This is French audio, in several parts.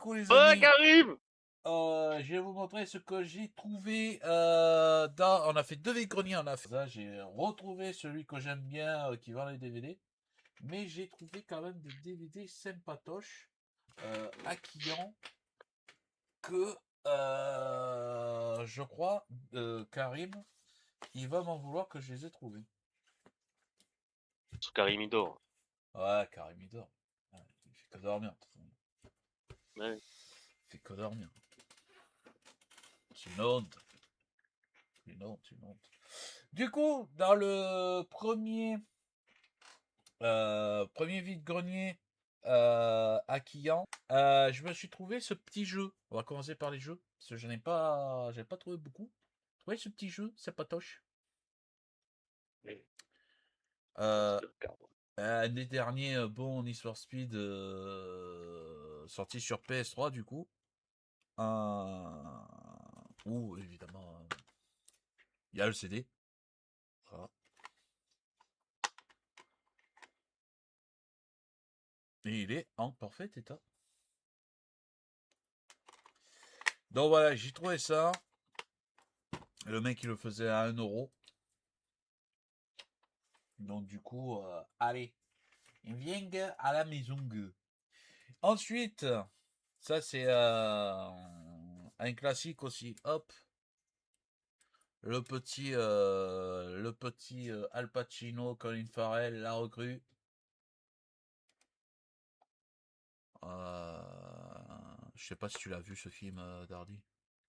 coup, les Oh, amis, Karim! je vais vous montrer ce que j'ai trouvé On a fait deux vide-greniers, on a fait ça. J'ai retrouvé celui que j'aime bien qui vend les DVD. Mais j'ai trouvé quand même des DVD sympatoches, acquillants, que je crois, Karim, il va m'en vouloir que je les ai trouvés. Sur Karim il dort. Ouais, Karim, il dort. Ouais, il fait que dormir. Ouais. Il fait que dormir. C'est une honte. Une honte, une honte. Du coup, dans le premier vide-grenier acquillant, je me suis trouvé ce petit jeu. On va commencer par les jeux, parce que j'avais pas trouvé beaucoup. Vous voyez ce petit jeu, c'est patoche. Euh, un des derniers bons Need for Speed sorti sur PS3 du coup. Ou évidemment, il y a le CD. Voilà. Et il est en parfait état. Donc voilà, j'ai trouvé ça. Le mec, il le faisait à 1€. Donc du coup, allez, viens à la maison. Ensuite, ça c'est un classique aussi. Hop, le petit Al Pacino, Colin Farrell, La Recrue. Je sais pas si tu l'as vu ce film, Dardy.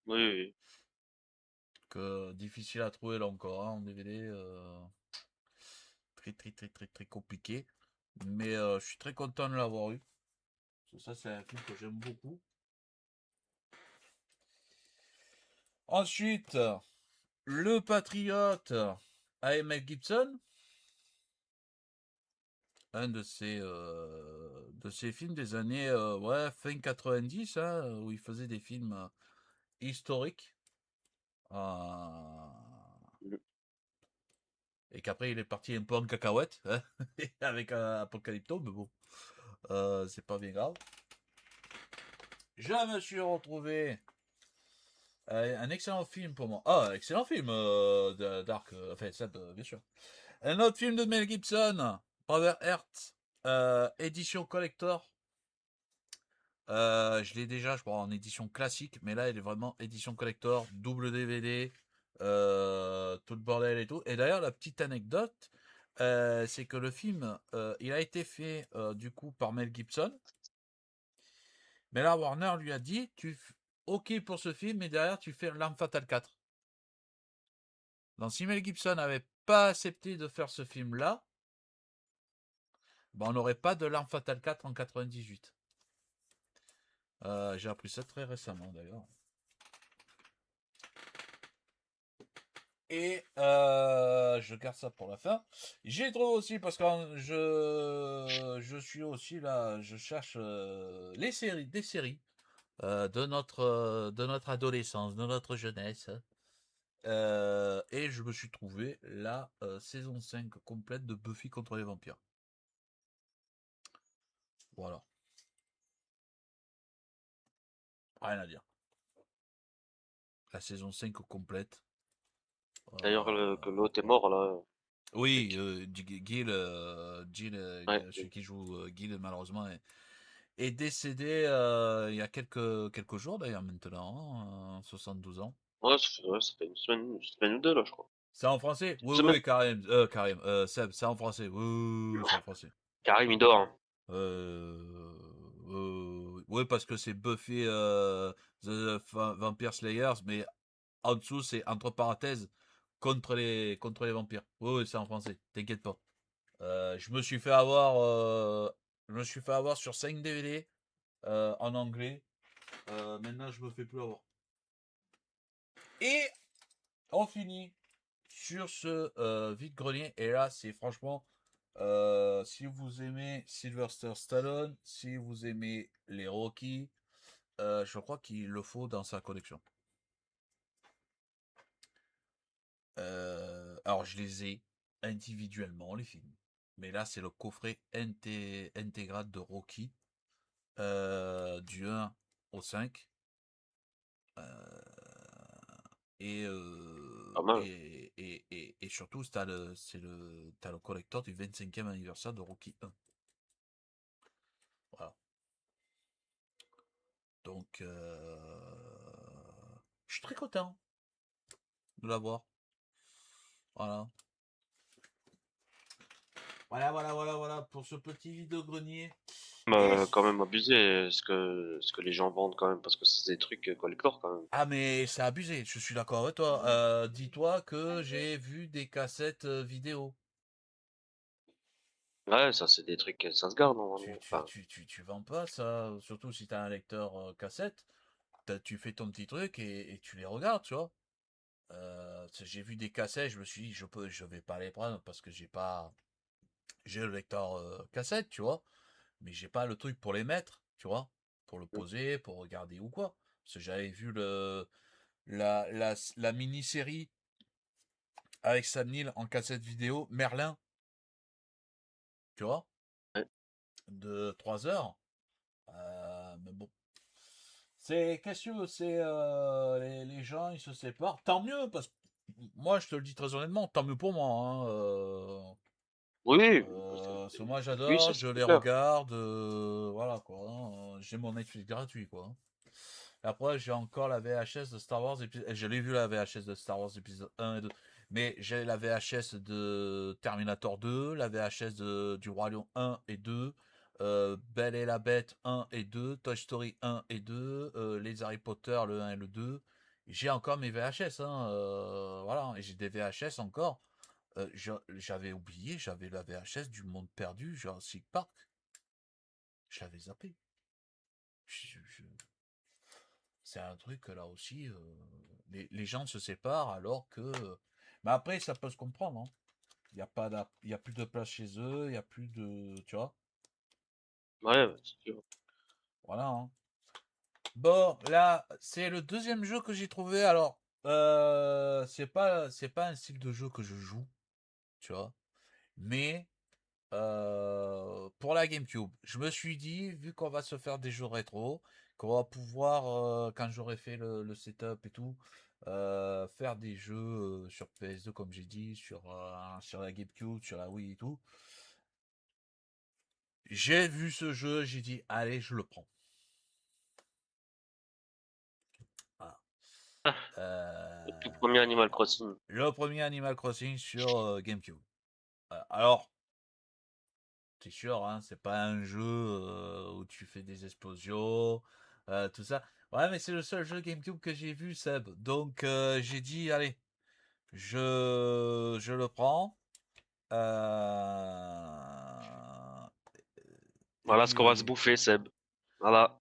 Oui, oui. Que difficile à trouver là encore en DVD. Très très très très très compliqué. Mais je suis très content de l'avoir eu. Ça c'est un film que j'aime beaucoup. Ensuite, Le Patriote avec Mel Gibson. Un de ces films des années ouais, fin 90, hein, où il faisait des films historiques. Euh, Mm. et qu'après il est parti un peu en cacahuète, hein, avec Apocalypto, mais bon, c'est pas bien grave. Je me suis retrouvé un excellent film pour moi. Ah, excellent film de Dark, enfin, ça, bien sûr. Un autre film de Mel Gibson, Power Earth, édition collector. Je l'ai déjà, je crois, en édition classique, mais là, il est vraiment édition collector, double DVD, tout le bordel et tout. Et d'ailleurs, la petite anecdote, c'est que le film, il a été fait du coup par Mel Gibson, mais là, Warner lui a dit, ok pour ce film, mais derrière, tu fais L'Arme Fatale 4. Donc, si Mel Gibson n'avait pas accepté de faire ce film-là, ben, on n'aurait pas de L'Arme Fatale 4 en 98. J'ai appris ça très récemment d'ailleurs. Et je garde ça pour la fin. J'ai trouvé aussi parce que je suis aussi là, je cherche des séries de notre adolescence, de notre jeunesse. Et je me suis trouvé la saison 5 complète de Buffy contre les vampires. Voilà. Rien à dire. La saison 5 complète. D'ailleurs, Euh, que l'autre est mort, là. Oui, Mec. Gil, Ouais. celui qui joue Gil, malheureusement, est décédé il y a quelques jours d'ailleurs maintenant, 72 ans. Ouais, ça fait une semaine ou deux, là, je crois. C'est en français? Une Oui, semaine. oui, Karim, Seb, c'est en français. Oui, oui, oui, c'est en français. Karim, il dort, hein. Oui, parce que c'est Buffy the Vampire Slayers, mais en dessous, c'est entre parenthèses contre les vampires. Oui, oui, c'est en français, t'inquiète pas. Je me suis fait avoir sur 5 DVD en anglais. Maintenant, je me fais plus avoir. Et on finit sur ce vide-grenier. Et là, c'est franchement, si vous aimez Sylvester Stallone, si vous aimez les Rocky, je crois qu'il le faut dans sa collection. Alors, je les ai individuellement, les films. Mais là, c'est le coffret intégral de Rocky, du 1 au 5. Et, Pas mal. et surtout, t'as le collector du 25e anniversaire de Rocky 1. Voilà. Donc, je suis très content de l'avoir. Voilà. Voilà, pour ce petit vide-grenier. Et... Quand même abusé ce que les gens vendent quand même, parce que c'est des trucs collector quand même. Ah, mais c'est abusé, je suis d'accord avec toi. Dis-toi que j'ai vu des cassettes vidéo. Ouais, ça c'est des trucs, ça se garde Tu, normalement. tu, Enfin, tu, tu, tu vends pas ça, surtout si t'as un lecteur cassette. Tu fais ton petit truc et tu les regardes, tu vois. J'ai vu des cassettes, je me suis dit, je vais pas les prendre parce que j'ai le lecteur cassette, tu vois. Mais j'ai pas le truc pour les mettre, tu vois. Pour le poser, pour regarder ou quoi. Parce que j'avais vu la mini-série avec Sam Neill en cassette vidéo, Merlin, tu vois, ouais. de 3 heures. Mais bon. C'est question, c'est les gens, ils se séparent. Tant mieux, parce que moi, je te le dis très honnêtement, tant mieux pour moi. Hein, Oui, parce que moi, oui, j'adore, ça je c'est les clair. regarde, voilà quoi. Hein, j'ai mon Netflix gratuit, quoi. Hein. Après, j'ai encore la VHS de Star Wars épisode. Je l'ai vu la VHS de Star Wars épisode 1 et 2. Mais j'ai la VHS de Terminator 2, la VHS du Roi Lion 1 et 2, Belle et la Bête 1 et 2, Toy Story 1 et 2, les Harry Potter le 1 et le 2. J'ai encore mes VHS, hein, voilà, et j'ai des VHS encore. J'avais oublié, j'avais la VHS du Monde Perdu, Jurassic Park. Je l'avais zappé. Je- je- C'est un truc là aussi. Les gens se séparent alors que. Mais après, ça peut se comprendre. Hein. Il n'y a pas il y a plus de place chez eux, il n'y a plus de. Tu vois. Ouais, c'est sûr. Voilà. Hein. Bon, là, c'est le deuxième jeu que j'ai trouvé. Alors, c'est pas un style de jeu que je joue, tu vois. Mais pour la GameCube, je me suis dit, vu qu'on va se faire des jeux rétro, qu'on va pouvoir, quand j'aurai fait le setup et tout, faire des jeux sur PS2, comme j'ai dit, sur la GameCube, sur la Wii et tout. J'ai vu ce jeu, j'ai dit, allez, je le prends. Voilà. Ah, le tout premier Animal Crossing. Le premier Animal Crossing sur GameCube. Alors, c'est sûr, hein, c'est pas un jeu où tu fais des explosions, tout ça. Ouais, mais c'est le seul jeu GameCube que j'ai vu, Seb. Donc j'ai dit, allez, je le prends. Et Voilà ce qu'on va se puis, bouffer, Seb. Voilà,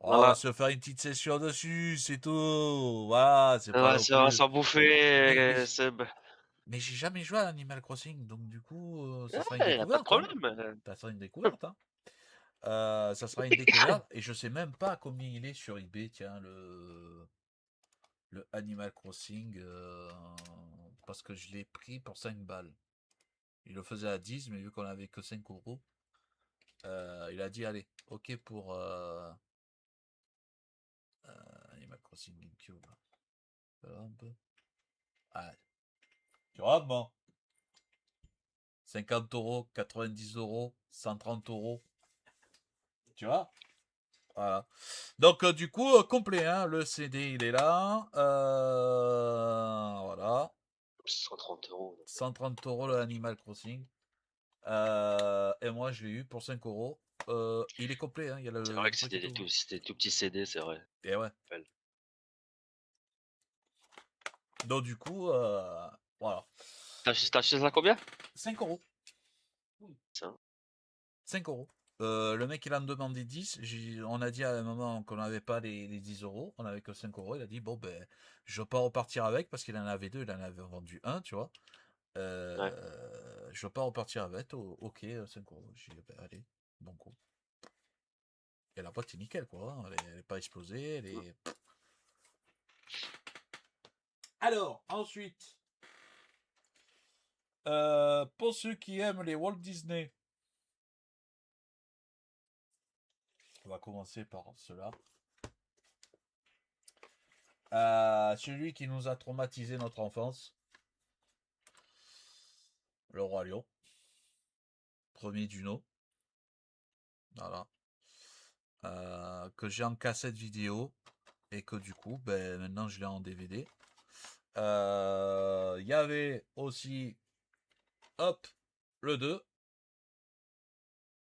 on va voilà. se faire une petite session dessus, c'est tout. Voilà, c'est pas non On va plus. s'en bouffer, Mais, mais, Seb. mais j'ai jamais joué à Animal Crossing, donc du coup, ça sera une Ouais, y a pas de découverte. Hein. problème. Ça sera une découverte. Hein. Ça sera une découverte et je sais même pas combien il est sur eBay, tiens, le Animal Crossing, parce que je l'ai pris pour 5 balles. Il le faisait à 10, mais vu qu'on avait que 5 euros, il a dit allez, ok pour Animal Crossing GameCube. Hop. Ah, tu vois, bon, 50 euros, 90 euros, 130 euros, tu vois. Voilà. Donc, du coup, complet, hein, le CD, il est là. Voilà. 130 €. 130 euros le Animal Crossing. Et moi, je l'ai eu pour 5 euros. Il est complet, hein, il y a C'est le vrai que truc et tout. c'était des tout petits CD, c'est vrai. Et ouais. Belle. Donc, du coup, voilà. T'as acheté ça combien? 5 euros. Ça. 5 euros. Le mec, il en demandait 10. On a dit à un moment qu'on n'avait pas les 10 euros. On avait que 5 euros. Il a dit, bon, ben, je veux pas repartir avec parce qu'il en avait deux. Il en avait vendu un, tu vois. Ouais. Je veux pas repartir avec. Ok, 5 euros. J'ai dit, ben, allez, bon coup. Et la boîte est nickel, quoi. Hein. Elle est pas explosée. Elle Mm. est. Alors, ensuite, pour ceux qui aiment les Walt Disney, on va commencer par cela. Celui qui nous a traumatisé notre enfance, le Roi Lion, premier du nom, voilà. Que j'ai en cassette vidéo et que du coup, ben, maintenant je l'ai en DVD. Il y avait aussi, hop, le 2.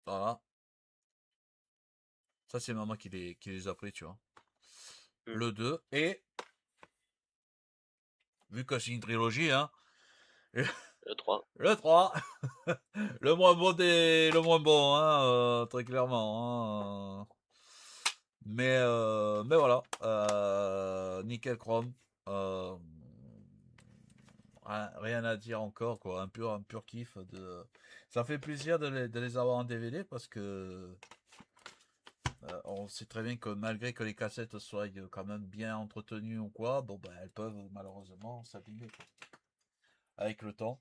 Voilà. Ça, c'est maman qui les a pris, tu vois. Hmm. Le 2. Et, vu que c'est une trilogie, hein, Le 3. le 3. Le moins bon, hein, très clairement. Hein. Mais voilà. Nickel Chrome. Euh, rien à dire encore, quoi. Un pur kiff. Ça fait plaisir de les avoir en DVD parce que on sait très bien que malgré que les cassettes soient quand même bien entretenues ou quoi, bon ben elles peuvent malheureusement s'abîmer avec le temps.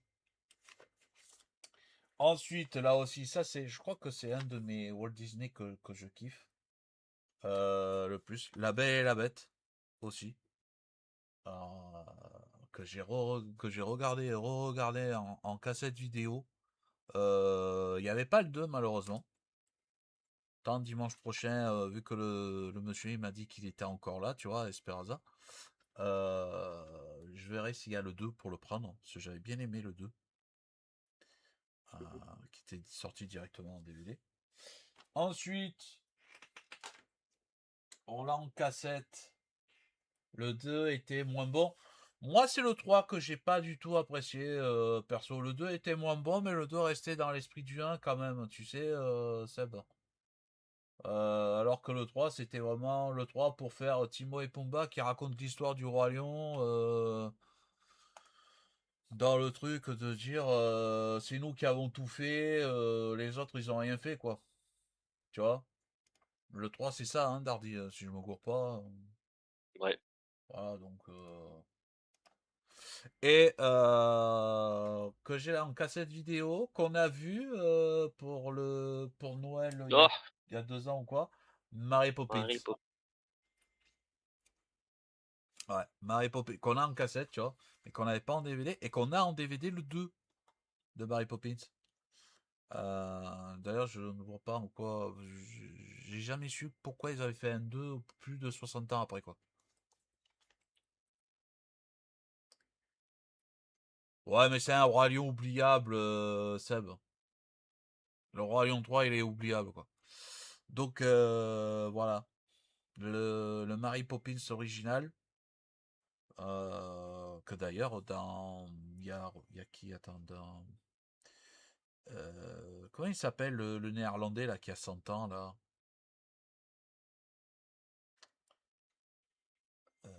Ensuite, là aussi, je crois que c'est un de mes Walt Disney que je kiffe le plus. La Belle et la Bête aussi, euh, que j'ai regardé et re-regardé en cassette vidéo. Il n'y avait pas le 2 malheureusement. Tant dimanche prochain, vu que le monsieur il m'a dit qu'il était encore là, tu vois, Esperanza. Je verrai s'il y a le 2 pour le prendre, parce que j'avais bien aimé le 2, euh, qui était sorti directement en DVD. Ensuite, on l'a en cassette. Le 2 était moins bon. Moi, c'est le 3 que j'ai pas du tout apprécié, perso. Le 2 était moins bon, mais le 2 restait dans l'esprit du 1 quand même, tu sais, Seb. Alors que le 3, c'était vraiment le 3 pour faire Timo et Pumba qui racontent l'histoire du Roi Lion. Dans le truc de dire c'est nous qui avons tout fait, les autres ils ont rien fait quoi. Tu vois. Le 3 c'est ça, hein, Dardy, si je me gourre pas. Ouais. Voilà, donc. Et que j'ai en cassette vidéo, qu'on a vu pour Noël Oh, il y a 2 ans ou quoi. Mary Poppins. Harry Potter. Ouais, Mary Poppins. Qu'on a en cassette, tu vois. Mais qu'on n'avait pas en DVD. Et qu'on a en DVD le 2 de Mary Poppins. D'ailleurs, je ne vois pas en quoi. J'ai jamais su pourquoi ils avaient fait un 2 plus de 60 ans après, quoi. Ouais, mais c'est un Roi Lion oubliable, Seb. Le Roi Lion 3, il est oubliable, quoi. Donc, voilà. Le Mary Poppins original. Que d'ailleurs, il y a qui? Attends, comment il s'appelle le néerlandais, là, qui a 100 ans, là? Euh,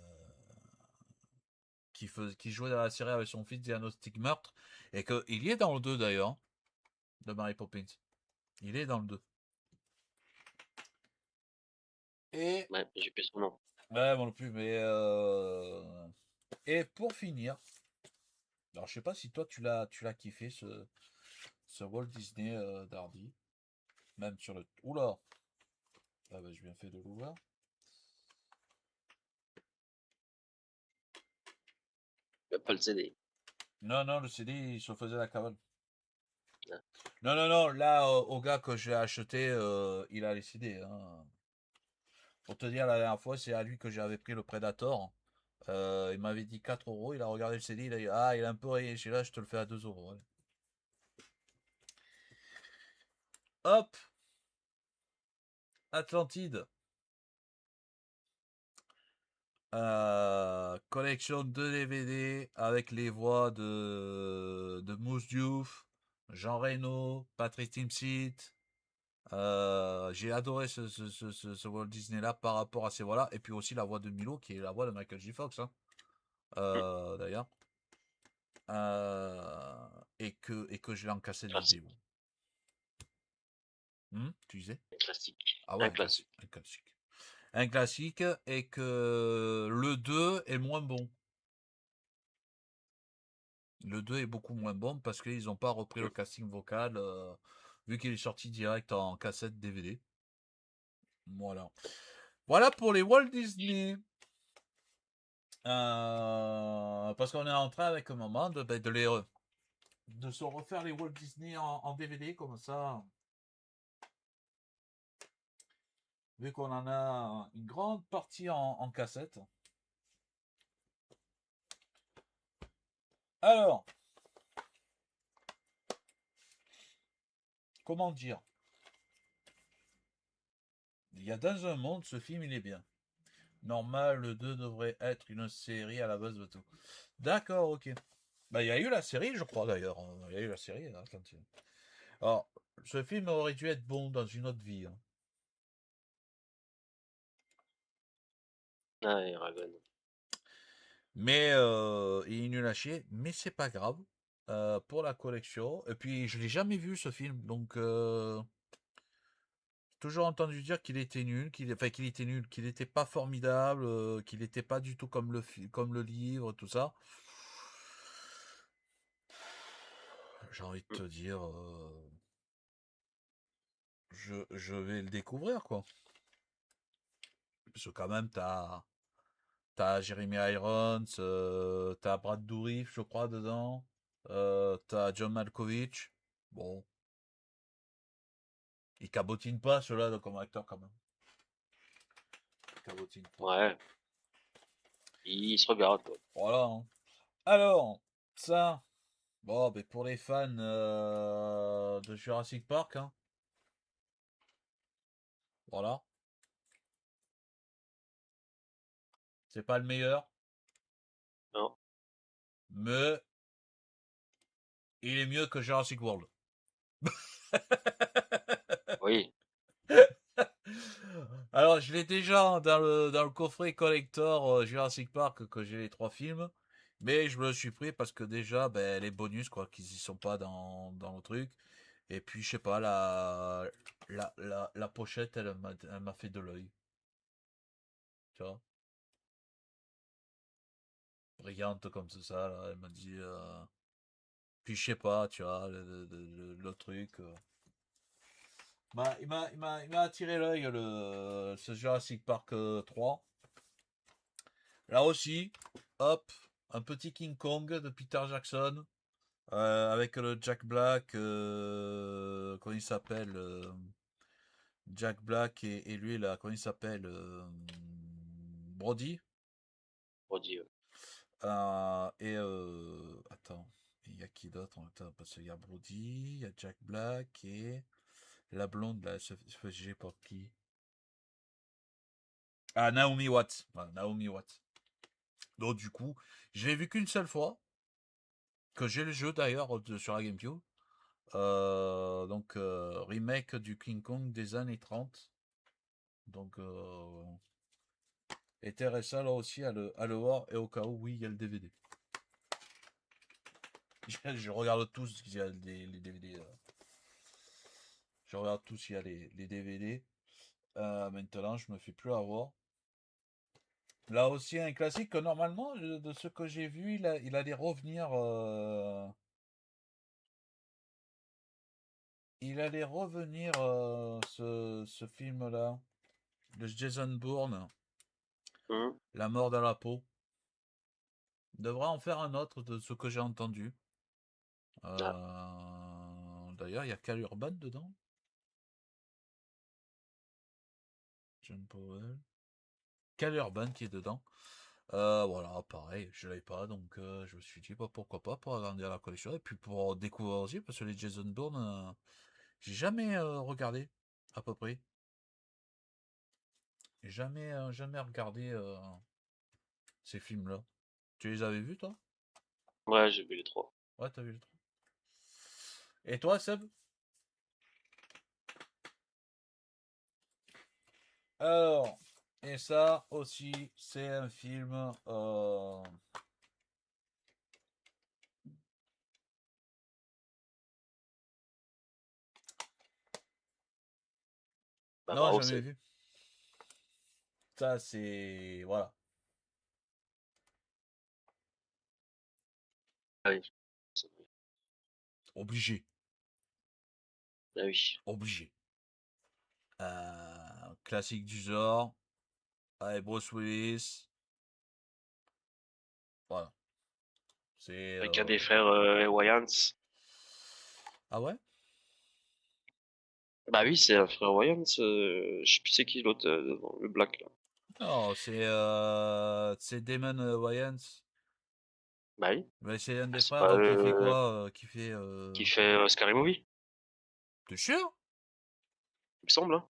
qui jouait dans la série avec son fils Diagnostic Meurtre, et qu'il y est dans le 2 d'ailleurs, hein, de Mary Poppins. Il est dans le 2. Et. Ouais, j'ai plus son nom. Ouais, moi non plus, mais. Et pour finir, alors je sais pas si toi tu l'as kiffé ce Walt Disney Dardy, même sur le. Oula! Ah bah, je viens fait de l'ouvrir. Pas le CD. Non, non, le CD, il se faisait la cavale. Ah. Non, non, non, là, au gars que j'ai acheté, il a les CD. Hein. Pour te dire, la dernière fois, c'est à lui que j'avais pris le Predator. Il m'avait dit 4 euros. Il a regardé le CD. Il a dit ah, il est un peu rayé. Je suis là, je te le fais à 2 euros. Ouais. Hop, Atlantide. Collection de DVD avec les voix de Mousse Diouf, Jean Reno, Patrick Timsit. J'ai adoré ce Walt Disney là par rapport à ces voix là. Et puis aussi la voix de Milo qui est la voix de Michael J. Fox. Hein. Hmm. D'ailleurs. Et que je l'ai en cassette vidéo. Classique. Tu disais? Classique. Ah ouais, Un un classique. classique. Un classique. Un classique et que le 2 est moins bon. Le 2 est beaucoup moins bon parce qu'ils n'ont pas repris Hmm. le casting vocal vu qu'il est sorti direct en cassette DVD. Voilà. Voilà pour les Walt Disney. Parce qu'on est en train avec un moment de se refaire les Walt Disney en DVD comme ça. Vu qu'on en a une grande partie en cassette. Alors, comment dire? Il y a dans un monde, ce film il est bien. Normal, le 2 devrait être une série à la base de tout. D'accord, ok. Bah, il y a eu la série, je crois d'ailleurs. Il y a eu la série. Hein, Alors, ce film aurait dû être bon dans une autre vie. Hein. Ah, et Raven. Mais il est nul à chier. Mais c'est pas grave. Pour la collection. Et puis, je l'ai jamais vu ce film. Donc, toujours entendu dire qu'il était nul. Qu'il était nul. Qu'il n'était pas formidable. Qu'il n'était pas du tout comme le livre, tout ça. J'ai envie de te dire. Je vais le découvrir, quoi. Parce que quand même, t'as Jeremy Irons, t'as Brad Dourif, je crois, dedans. T'as John Malkovich. Bon, il cabotine pas, ceux-là, comme acteur, quand même. Il cabotine pas. Ouais, il se regarde, quoi. Voilà. Hein. Alors, ça, bon, ben pour les fans de Jurassic Park, hein, voilà. C'est pas le meilleur, Non, mais il est mieux que Jurassic World. oui, Alors, je l'ai déjà dans le coffret collector Jurassic Park que j'ai les trois films, mais je me le suis pris parce que déjà, ben, les bonus, quoi, qu'ils y sont pas dans le truc. Et puis, je sais pas, la pochette, elle m'a fait de l'œil, tu vois, brillante comme ça, là, elle m'a dit. Puis, je sais pas, tu vois, le truc. Il m'a attiré l'œil, ce Jurassic Park 3. Là aussi, hop, un petit King Kong de Peter Jackson, avec le Jack Black, comment il s'appelle Jack Black et lui là, comment il s'appelle Brody. on dit, Attends, il y a qui d'autre? Attends, parce qu'il y a Brody, il y a Jack Black et la blonde là, se fait juger par qui? Ah, Naomi Watts. Voilà, Naomi Watts. Donc du coup, je l'ai vu qu'une seule fois, que j'ai le jeu d'ailleurs sur la GameCube. Remake du King Kong des années 30. Donc, intéressant là aussi à le voir. Et au cas où, oui, il y a le DVD. Je regarde tous s'il y a les DVD. Je regarde tous s'il y a les DVD. Maintenant, je me fais plus avoir. Là aussi, un classique que normalement, de ce que j'ai vu, il allait revenir. Il allait revenir, ce film-là. De Jason Bourne. hum, La mort dans la peau. Il devrait en faire un autre de ce que j'ai entendu. ah, D'ailleurs, il y a Cal Urban dedans. John Powell. Cal Urban qui est dedans. Voilà, pareil, je l'avais pas, donc je me suis dit bah, pourquoi pas pour agrandir la collection et puis pour découvrir aussi parce que les Jason Bourne, j'ai jamais regardé à peu près. J'ai jamais regardé ces films-là. Tu les avais vus toi? ouais, j'ai vu les trois. Ouais, t'as vu le truc. Et toi, Seb? Alors, et ça aussi, c'est un film. Bah, Non, bravo, jamais c'est. vu. Ça, c'est. Voilà. Ah oui, c'est vrai. Obligé. Ah oui. Obligé. Classique du genre. Avec Bruce Willis. Voilà. C'est. Avec un des frères Wayans. Ah ouais? Bah oui, c'est un frère Wayans. Je sais plus c'est qui l'autre, devant, le black là. Non, c'est Damon Wayans. Bah oui. Mais c'est un Ah, des c'est frères pas qui fait quoi? Qui fait. qui fait Scary Movie, T'es sûr? il me semble. Hein.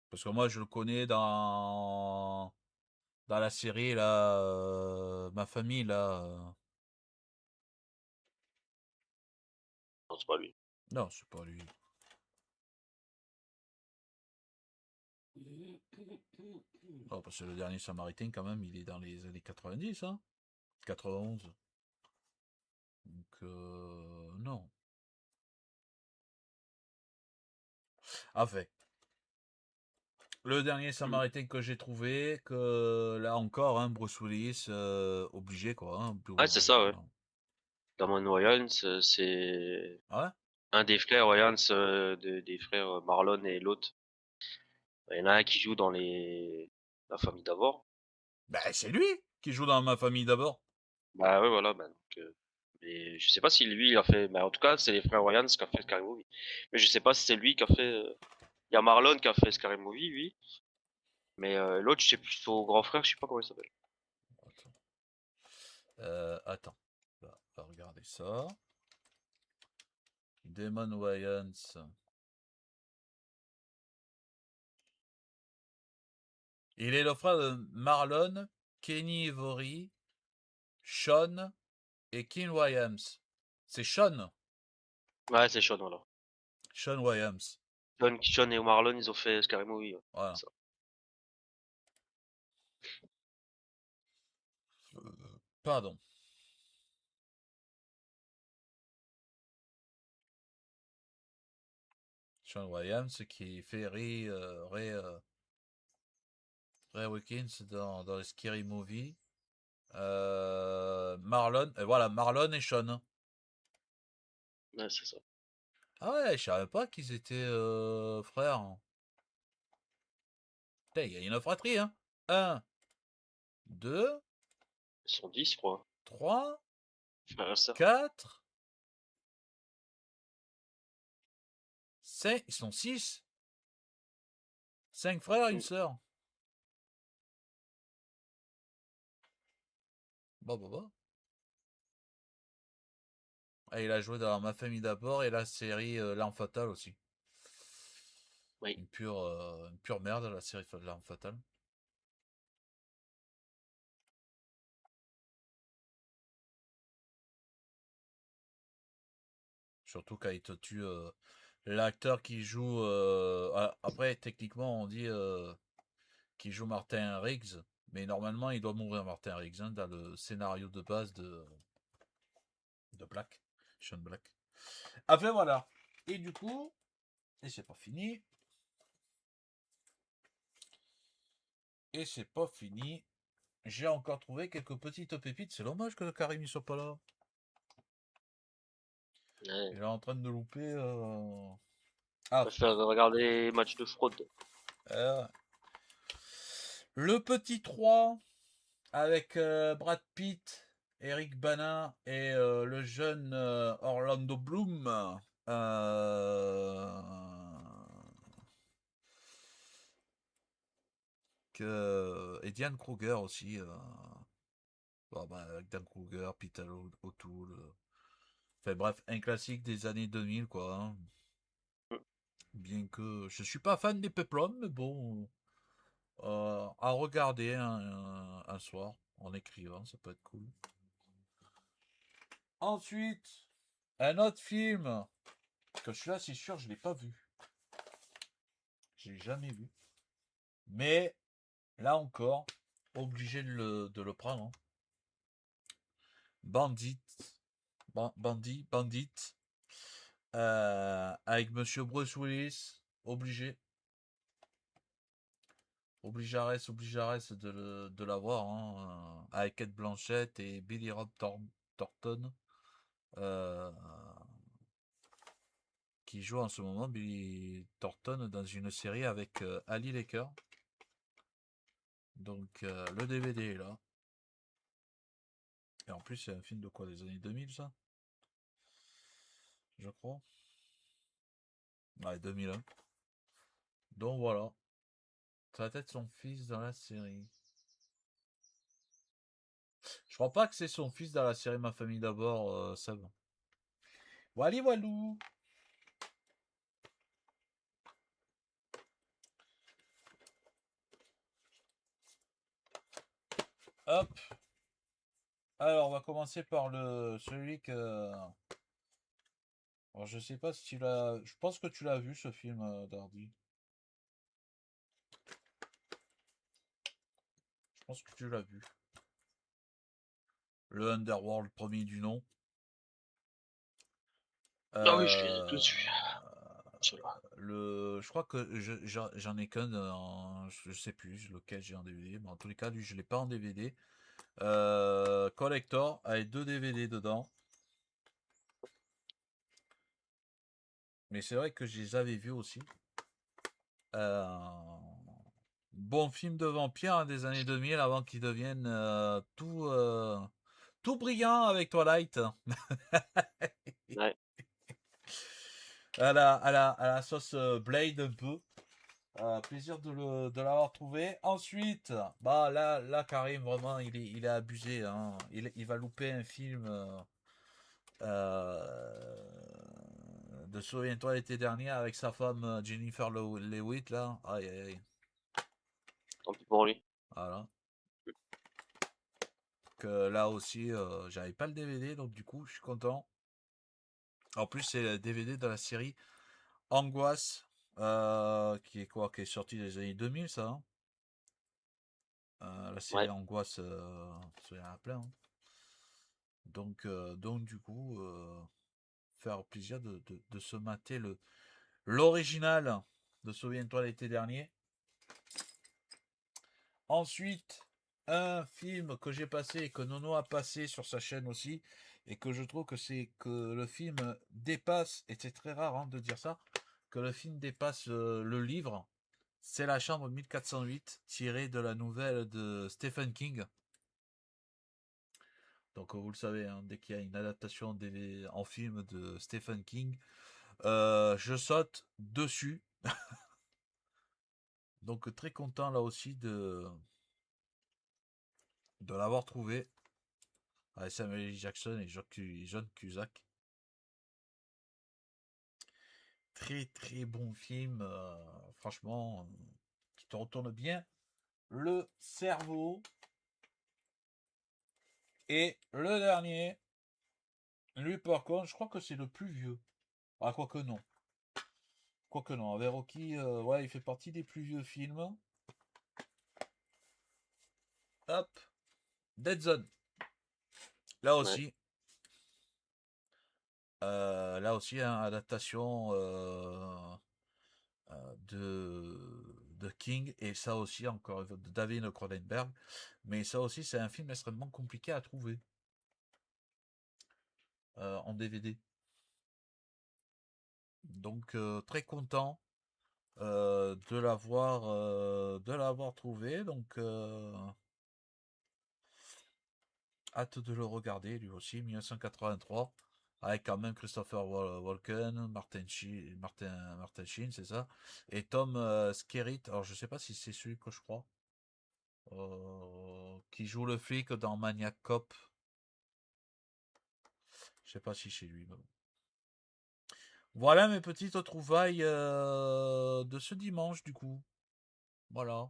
Parce que moi je le connais dans la série là, ma famille là. Non, c'est pas lui. Non, c'est pas lui. Non, parce que le dernier Samaritain quand même, il est dans les années 90, hein. 91. Donc non. Enfin, le dernier Mm. Samaritain que j'ai trouvé, que là encore, hein, Bruce Willis, obligé quoi. Hein, Ouais, c'est ça, ouais. Damon Wayans, c'est Ah ouais? un des frères Wayans, des frères Marlon et l'autre. Il y en a un qui joue dans la famille d'abord. Ben c'est lui qui joue dans ma famille d'abord. Bah ouais, voilà. Bah, donc, mais je sais pas si lui il a fait. Mais en tout cas, c'est les frères Wayans qui a fait Scary Movie. Mais je sais pas si c'est lui qui a fait. Il y a Marlon qui a fait Scary Movie, lui. Mais l'autre, je sais plus, son grand frère, je sais pas comment il s'appelle. Attends. Attends. On va regarder ça. Damon Wayans. Il est le frère de Marlon, Kenny Ivory, Sean et Ken Williams. C'est Sean. Ouais, c'est Sean, voilà. Sean Williams. Sean et Marlon, ils ont fait Scary Movie. Ouais. Voilà. C'est ça. Pardon. Sean Williams qui fait Ray Wilkins dans les Scary Movie. Marlon. Et voilà, Marlon et Sean. Ouais, c'est ça. Ah ouais, je savais pas qu'ils étaient frères. Putain, il y a une fratrie, hein. Un, 2, Ils sont 10, je crois. 3, Frère et sœur. 4, 5. Ils sont 6. 5 frères, une Mm. sœur. Bah. Ah, il a joué dans Ma famille d'abord et la série L'Arme fatale aussi. Oui. Une pure merde, la série de L'Arme fatale. Surtout quand il te tue l'acteur qui joue. Après, techniquement, on dit qu'il joue Martin Riggs. Mais normalement, il doit mourir Martin Riggs hein, dans le scénario de base de Black. Sean Black. Enfin voilà. Et du coup, et c'est pas fini. Et c'est pas fini. J'ai encore trouvé quelques petites pépites. C'est dommage que le Karim ne soit pas là. Ouais. Il est en train de louper. Je Ah, préfère regarder match de fraude. euh, le petit 3 avec Brad Pitt, Eric Bana et le jeune Orlando Bloom. Euh, et Diane Kruger aussi. Avec Dan Kruger, Peter O'Toole. Enfin bref, un classique des années 2000 quoi. Hein. Mm. Bien que je suis pas fan des Peplums, mais bon, à regarder un soir en écrivant, ça peut être cool. Ensuite, un autre film que celui-là, c'est sûr, je l'ai pas vu. Je l'ai jamais vu. Mais là encore, obligé de le prendre. Hein. Bandit, Bandit, avec Monsieur Bruce Willis, obligé. Obligearès de l'avoir, hein, avec Kate Blanchett et Billy Rob Thornton, euh, qui joue en ce moment Billy Thornton dans une série avec Ali Laker. Donc le DVD est là. Et en plus, c'est un film de quoi, des années 2000, ça? Je crois. Ouais, 2001. Donc voilà. Ça va être son fils dans la série. Je crois pas que c'est son fils dans la série Ma famille d'abord, Seb. Wally Walou. Hop. Alors, on va commencer par celui que. Alors, je sais pas si tu l'as. Je pense que tu l'as vu ce film, Dardy. Je pense que tu l'as vu. Le Underworld premier du nom. Ah oui, je l'ai tous Euh, vus. Ceux-là. je crois que j'en ai qu'un, je sais plus lequel j'ai en DVD, mais en tous les cas, lui, je l'ai pas en DVD. Collector avec 2 DVD dedans. Mais c'est vrai que je les avais vus aussi. Euh, bon film de vampire hein, des années 2000 avant qu'il devienne tout brillant avec Twilight. Ouais. À la sauce Blade un peu. Plaisir de l'avoir trouvé. Ensuite, bah là Karim, vraiment, il est abusé. Hein. Il va louper un film de Souviens-toi l'été dernier avec sa femme Jennifer Lewitt là. Aïe aïe aïe. Tant pis pour lui. Voilà. Que là aussi, j'avais pas le DVD, donc du coup, je suis content. En plus, c'est le DVD de la série Angoisse, qui est quoi, qui est sorti des années 2000, ça. Hein. La série Ouais. Angoisse, il y en a plein. Hein. Donc du coup, faire plaisir de se mater l'original de Souviens-toi l'été dernier. Ensuite, un film que j'ai passé et que Nono a passé sur sa chaîne aussi, et que je trouve que le film dépasse, et c'est très rare hein, de dire ça, que le film dépasse le livre. C'est La Chambre 1408, tiré de la nouvelle de Stephen King. Donc vous le savez, hein, dès qu'il y a une adaptation en film de Stephen King, je saute dessus. Donc très content là aussi de l'avoir trouvé. Avec Samuel L. Jackson et John Cusack. Très très bon film, franchement, qui te retourne bien le cerveau. Et le dernier, lui par contre, je crois que c'est le plus vieux. Ah, quoique non. Quoique non, avec Rocky, ouais, il fait partie des plus vieux films. Hop, Dead Zone. Là Ouais. aussi, hein, adaptation de King, et ça aussi, encore de David Cronenberg. Mais ça aussi, c'est un film extrêmement compliqué à trouver en DVD. Donc, très content de l'avoir trouvé. Donc, hâte de le regarder, lui aussi, 1983. Avec quand même Christopher Walken, Martin Sheen, c'est ça. Et Tom Skerritt, alors je sais pas si c'est celui que je crois. Qui joue le flic dans Maniac Cop. Je sais pas si c'est lui. Mais bon. Voilà mes petites trouvailles de ce dimanche du coup. Voilà.